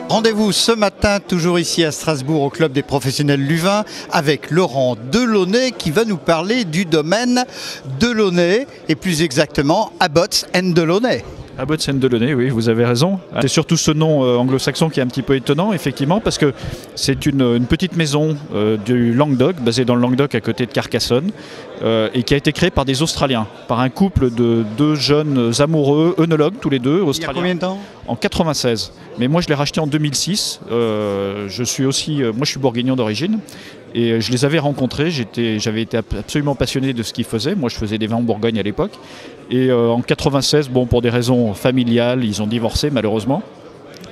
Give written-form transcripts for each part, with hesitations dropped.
Rendez-vous ce matin, toujours ici à Strasbourg, au Club des professionnels du vin, avec Laurent Delaunay qui va nous parler du domaine Delaunay, et plus exactement Abbots & Delaunay. Abbots & Delaunay, oui, vous avez raison. C'est surtout ce nom anglo-saxon qui est un petit peu étonnant, effectivement, parce que c'est une petite maison du Languedoc, basée dans le Languedoc à côté de Carcassonne, et qui a été créée par des Australiens, par un couple de deux jeunes amoureux, œnologues tous les deux, australiens. Il y a combien de temps ? En 96. Mais moi, je l'ai racheté en 2006. Moi, je suis bourguignon d'origine. Et je les avais rencontrés, j'avais été absolument passionné de ce qu'ils faisaient. Moi, je faisais des vins en Bourgogne à l'époque. Et en 96, pour des raisons familiales, ils ont divorcé malheureusement.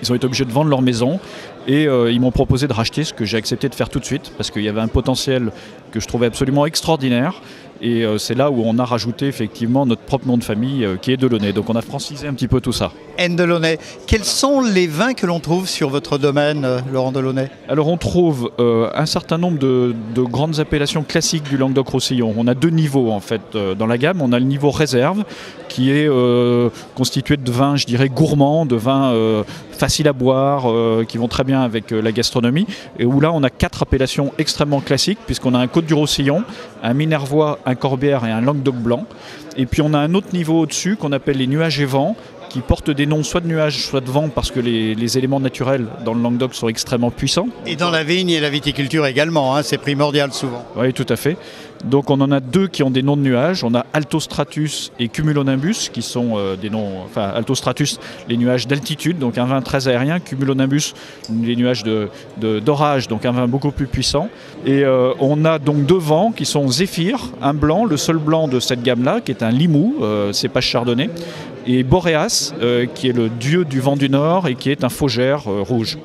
Ils ont été obligés de vendre leur maison et ils m'ont proposé de racheter, ce que j'ai accepté de faire tout de suite parce qu'il y avait un potentiel que je trouvais absolument extraordinaire. Et c'est là où on a rajouté effectivement notre propre nom de famille qui est Delaunay. Donc on a francisé un petit peu tout ça. Delaunay. Quels sont les vins que l'on trouve sur votre domaine, Laurent Delaunay ? Alors on trouve un certain nombre de grandes appellations classiques du Languedoc-Roussillon. On a deux niveaux en fait dans la gamme. On a le niveau réserve qui est constitué de vins, je dirais, gourmands, de vins faciles à boire, qui vont très bien avec la gastronomie. Et où là on a 4 appellations extrêmement classiques puisqu'on a un Côte du Roussillon, un Minervois, un Corbière et un Languedoc blanc. Et puis on a un autre niveau au-dessus qu'on appelle les nuages et vents, qui portent des noms soit de nuages, soit de vent, parce que les éléments naturels dans le Languedoc sont extrêmement puissants. Et dans la vigne et la viticulture également, c'est primordial souvent. Oui, tout à fait. Donc on en a 2 qui ont des noms de nuages. On a Altostratus et Cumulonimbus, qui sont des noms... Enfin, Altostratus, les nuages d'altitude, donc un vin très aérien. Cumulonimbus, les nuages d'orage, donc un vin beaucoup plus puissant. Et on a donc 2 vents qui sont Zéphyr, un blanc, le seul blanc de cette gamme-là, qui est un Limoux, cépage chardonnay, et Boréas, qui est le dieu du vent du Nord et qui est un Faugère rouge.